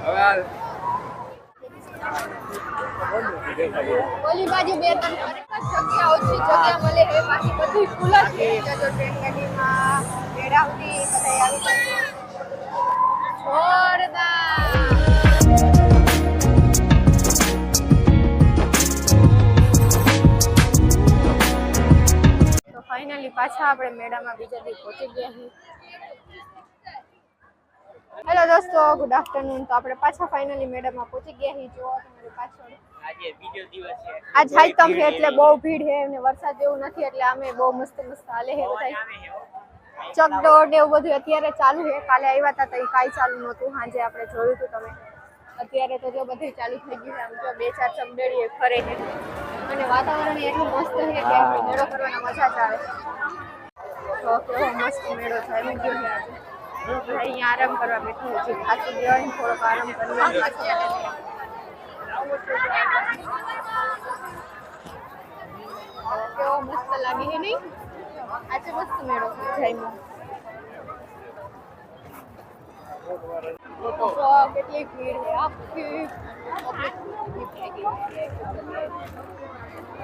ઓલી બાજુ બે ત્રણ જગ્યા ઓછી જગ્યા મળે એ બાકી બધી ફૂલ જ છે. જો ટ્રેન ગાડીમાં મેળાવતી બધા આવી શકે. જોરદાર. તો ફાઇનલી પાછા આપણે મેળામાં બીજા દી પહોંચી ગયા છીએ. હેલો દોસ્તો, ગુડ આફ્ટરનૂન. તો આપણે પાછા ફાઇનલી મેળામાં પહોંચી ગયા છીએ. જો તમારી પાછળ આજે બીજો દિવસ છે. આજ હાઈતમ છે એટલે બહુ ભીડ છે અને વરસાદ જેવું નથી એટલે આમે બહુ મસ્ત મસ્ત હાલે છે બધા. ચકડોળ ને એવું બધું અત્યારે ચાલુ છે. કાલે આવ્યા હતા તો કાંઈ ચાલુ નહોતું. સાંજે આપણે જોયું હતું તમે. અત્યારે તો જો બધું ચાલુ થઈ ગયું છે. આમ જો બે ચાર ચકડોળીએ ફરે છે અને વાતાવરણ એટલું મસ્ત છે કે મેળો કરવાની મજા જ આવે. તો કેવો મસ્ત મેળો થઈ ગયો છે આજે. અહીંયા આરામ કરવા બેઠો છે. થાકી ગયો ને થોડોક આરામ કરવા. કેવો મસ્ત લાગે છે નહીં? આજે મસ્ત મેળો જયમાં. કેટલી ભીડ છે આખી.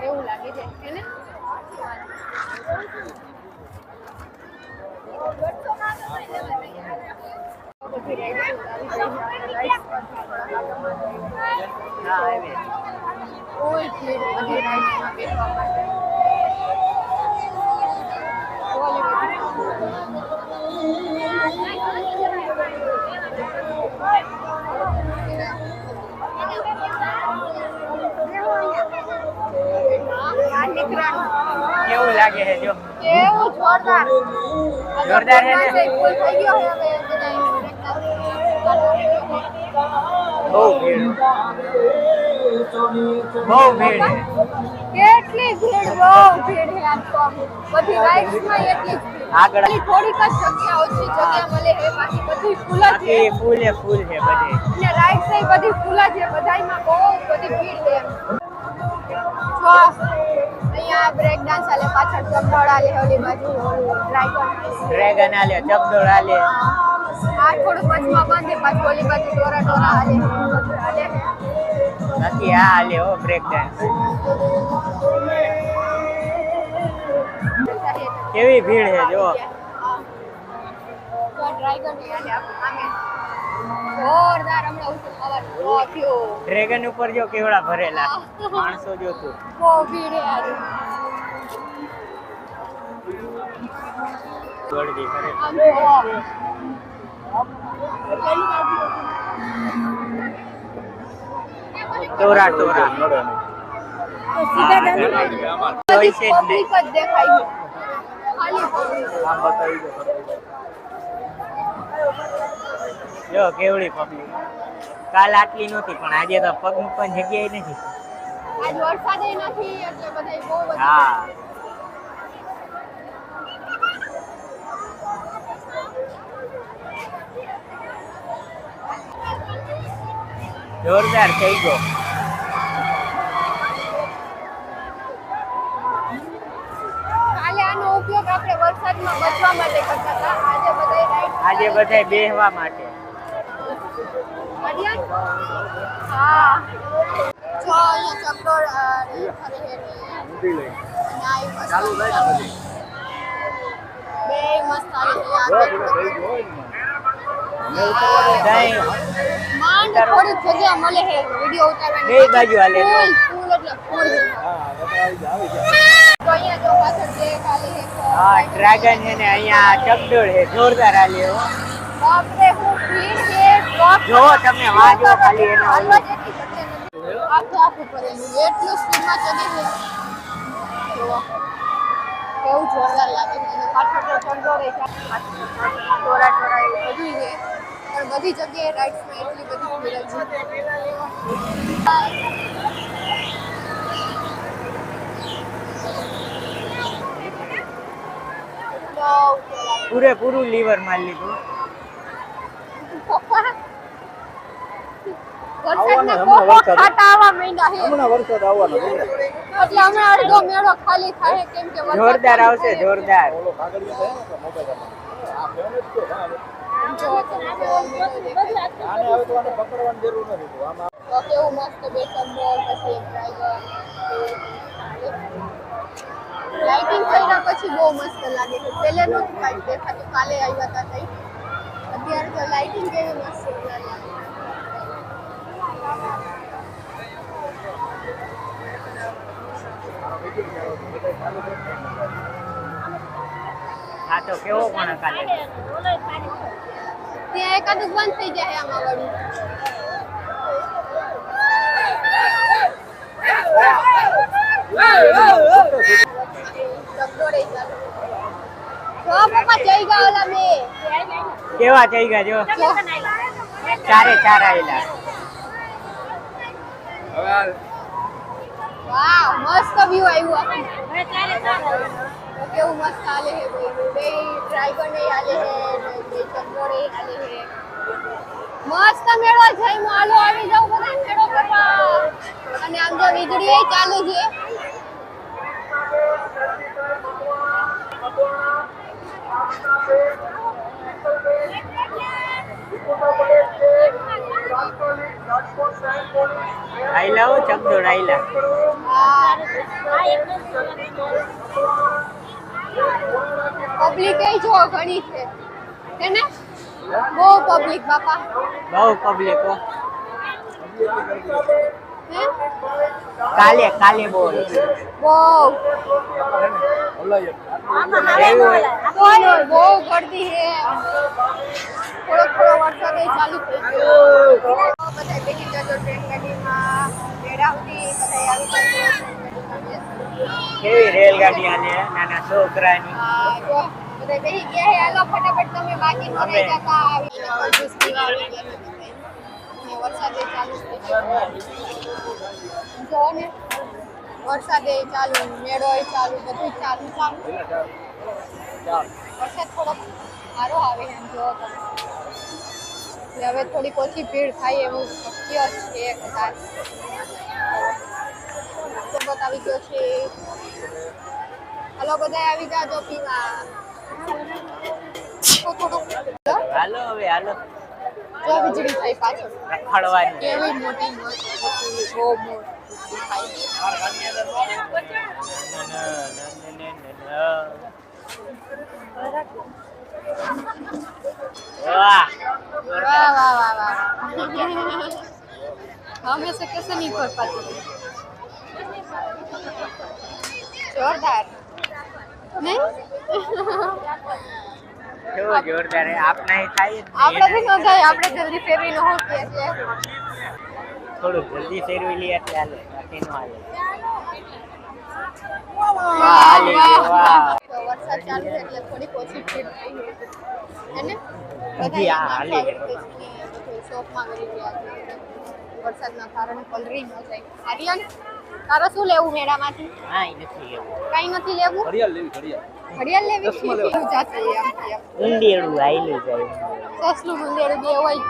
એવું લાગે છે ને? કેવું લાગે છે? જો કેવું જોરદાર જોરદાર છે ને? ફૂલ થઈ ગયો છે હવે. બહુ ભીડ કેટલી ભીડ, બહુ ભીડ છે. આમ તો બધી રાઇડ્સમાં એટલી જ ભીડ. આગળ થોડીક જ જગ્યા ઓછી જગ્યા મળે છે બાકી બધી ફૂલ જ છે. ફૂલે ફૂલ છે બધી. અને રાઇડ્સ એ બધી ફૂલ જ છે. બધાયમાં બહુ બધી ભીડ છે. જો અહીંયા બ્રેક ડાન્સ આલે, પાછળ ચકડોળ આલે, ઓલી બાજુ ડ્રેગન આલે, ચકડોળ આલે. આ થોડું વચમાં બંધ, પાછું ઓલી બાજુ દોરા દોરા આલે. નથી આ આલે હો બ્રેક ડાન્સ. કેવી ભીડ છે જો. ડ્રેગન જોરદાર હમણાં અવાજ થયો. ડ્રેગન ઉપર જો કેવડા ભરેલા માણસો જો તું. બહુ ભીડ છે આજે. દોડતી કરે. ટોરા ટોરા પબ્લિક જ દેખાય છે. ખાલી જો કેવડી પબ્લિક. કાલ આટલી નહોતી પણ આજે તો પગ મૂકવાની જગ્યાએ નથી. આજ વરસાદ નથી એટલે બધા બહુ બધા. હા જોરદાર થઈ ગયો. કાલે આનો ઉપયોગ આપણે વરસાદમાં બચવા માટે કરતા હતા. આજે બધાય બેહવા માટે. હા જો અહીંયા ચકડોળ ચાલુ થાય બે મસ્ત માંડ થોડી જગ્યા મળે છે વિડિયો ઉતારવાની. બે બાજુ હાલે ફૂલ એટલે ફૂલ. તો અહીંયા જો પાછળ જે ખાલી છે. હા ડ્રેગન છે ને અહીંયા ચકડોળ છે. જોરદાર હાલે હો. બાપ રે હું ભીડ છે. જો તમે વાજો ખાલી એનો હાલવા જેટલી જગ્યા નથી. આખું ભરેલું એટલું સ્પીડમાં ચડી છે. જો કેવું જોરદાર લાગે છે. પાછળ તો ચકડોળ છે, ટોરા ટોરા એવું બધું છે. પણ બધી જગ્યાએ રાઇડ્સમાં એટલી બધી ભીડ છે. પૂરેપૂરું લીવર મારી લીધું. અડધો મેળો ખાલી થાય કેમ કે જોરદાર આવશે. જોરદાર આને હવે તો આને પકડવાની જરૂર નથી તો આમાં તો કેવું મસ્ત બે ચંબોળ પછી એક ડ્રાઈવર લાઇટિંગ કર્યા પછી બહુ મસ્ત લાગે છે પહેલે નહોતું કાંઈ દેખાતું કાલે આવ્યા હતા તઈ અત્યારે તો લાઇટિંગ કેવી મસ્ત લાગે હા તો કેવો પણ કાલે ત્યાં એકાદું બંધ થઈ જાય આમાં વળી જો પપ્પા જઈ ગયા ઓલા બે કેવા થઈ ગયા જો ચારે ચાર આયેલા હવે વાહ મસ્ત વ્યૂ આવ્યું આપણને કેવું મસ્ત આલે હે બે ડ્રાઈવર ને આલે હે બે ચંબોડે આલે હે મસ્ત મેળો છે હાલો આવી જાવ બધા મેળો કરવા અને આમ જો વીજળી ચાલુ છે આયેલા હો ચકડોળ આયેલા પબ્લિક એ જો ઘણી છે ને બહુ પબ્લિક બાપા બહુ પબ્લિક હો હે કાલે કાલે બોલ બહુ બહુ ગળદી હે થોડો થોડો વરસાદ ચાલુ થઈ ગયો બધા બેસી જજો ટ્રેન ગાડીમાં મેળા સુધી બધા આવી જજો કેવી રેલગાડી આલે નાના છોકરાની જો બધા બેસી ગયા હે હાલો ફટાફટ તમે બાકી ન રહી જતા આવીને કંજૂસ પીવા આવી ગયા ને વરસાદ ચાલુ થઈ ગયો જો ને વરસાદ ચાલુ મેળો ચાલુ બધું ચાલુ વરસાદ થોડો સારો આવે એમ જો તમે હવે થોડીક ઓછી ભીડ થાય એવું શક્ય છે કદાચ બતાવી ગયો છે હલો બધા આવી જાજો પીવા હાલો હવે હાલો જો વીજળી થઈ પાછળ રખડવાની કેવી મોટી મસ્ત બહુ મોટી વાહ वाह वाह वाह वाह हम ऐसे कैसे नहीं कर पाते जोरदार नहीं કેવો જોરદાર હે આપના હી થાય જ આપણે બી ન જાય આપણે જલ્દી ફેરવી ન હોતી એટલે થોડું જલ્દી ફેરવી લે એટલે હાલે બાકી નો હાલે વાહ વાહ વાહ તો વરસાદ ચાલુ છે એટલે થોડી ઓછી ભીડ થઈ હે ને હજી આ હાલે છે. શોપમાં કરી રહ્યા છે વરસાદના કારણે પલરી ન જાય આર્યન તારે શું લેવું મેળામાંથી હા એ નથી એવું કઈ નથી લેવું ઘડિયાળ લેવી ઘડિયાળ ઘડિયાળ લેવી છે કેવું જાતે આમ ઊંડિયળું આયલું જાય સસલું મંદેડું બે હોય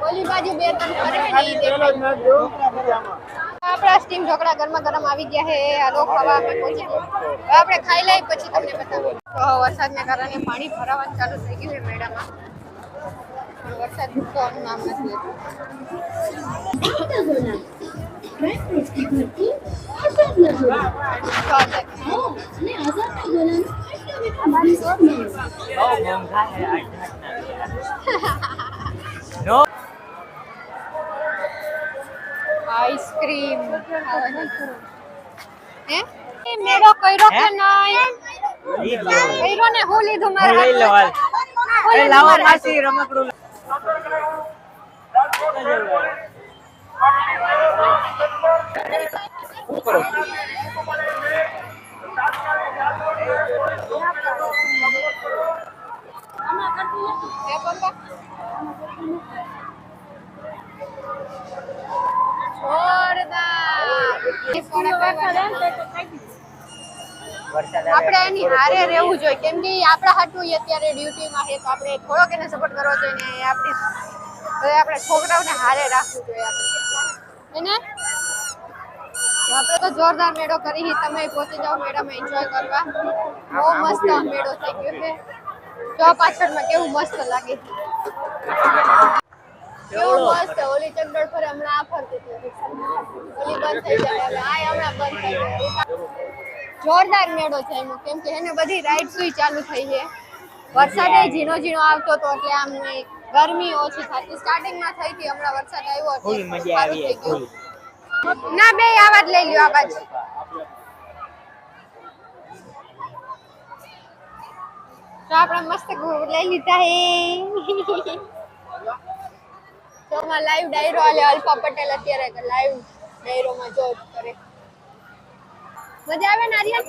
ઓલી બાજુ બે ત્રણ કરે નહીં દેખાય આપણા સ્ટીમ ઢોકળા ગરમા ગરમ આવી ગયા છે હાલો ખાવા આપણે પહોંચી ગયા હવે આપણે ખાઈ લઈ પછી તમને બતાવું તો વરસાદના કારણે પાણી ભરાવાનું ચાલુ થઈ ગયું છે મેળામાં પણ વરસાદ રૂકવાનું નામ નથી લેતું બહુ મોંઘા હે 8 નો આઈસ્ક્રીમ હે એ મેળો કર્યો કે નહીં કર્યો ને હું લીધું મારે લઈ લો હાલ એ લાવો માસી રમકડું હે પપ્પા વરસાદ આપણે એની હારે રહેવું જોઈએ કેમ કે ઈ આપણા હાટું અત્યારે ડ્યુટીમાં છે તો આપણે થોડોક એને સપોર્ટ કરવો જોઈએ ને આપણી હવે આપણે છોકરાઓને હારે રાખવું જોઈએ આપણે એને આપણે તો જોરદાર મેળો કરી તમે પહોંચી જાઓ મેળામાં એન્જોય કરવા બહુ મસ્ત મેળો થઈ ગયો છે જો પાછળમાં કેવું મસ્ત લાગે કેવું મસ્ત ઓલી ચંડોળ પર હમણાં આ ફરતી હતી ઓલી બંધ થઈ જાય હવે આ હમણાં બંધ થઈ જાય જોરદાર મેળો છે એમાં કેમ કે એને બધી રાઈડ સુઈ ચાલુ થઈ છે વરસાદ ઝીણો ઝીણો આવતો હતો એટલે આમ ગરમી ઓછી થતી સ્ટાર્ટિંગમાં થઈ હતી હમણાં વરસાદ આવ્યો ફૂલ મજા આવી ફૂલ ના બે આવાજ લઈ લ્યો આવાજ તો આપણે મસ્ત લઈ લીધા હે તો માં લાઈવ ડાયરો આલે અલ્પા પટેલ અત્યારે લાઈવ ડાયરોમાં જો કરે મજા આવે ને આર્યન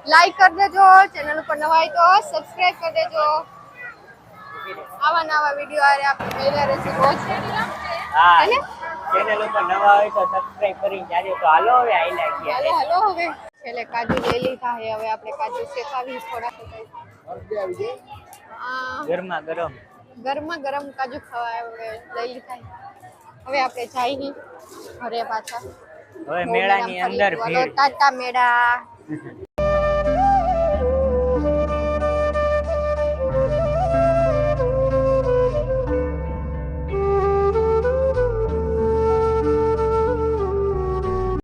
લાઈક કરી દેજો ચેનલ ઉપર નવા હોય તો સબસ્ક્રાઇબ કરી દેજો આવા નવા વિડિયો આરે આપણે મેળા રહેશે રોજ હા ચેનલ ઉપર નવા હોય તો સબસ્ક્રાઇબ કરીને જાજો તો હાલો હવે આઈ લાગી હાલો હાલો હવે છેલ્લે કાજુ લઈ લીધા હે હવે આપણે કાજુ શેકાવી થોડા ગરમા ગરમ ગરમા ગરમ કાજુ ખવાય હવે લઈ લીધા હવે આપણે જઈએ ઘરે પાછા હવે મેળાની અંદર ભીડ ટાટા મેળા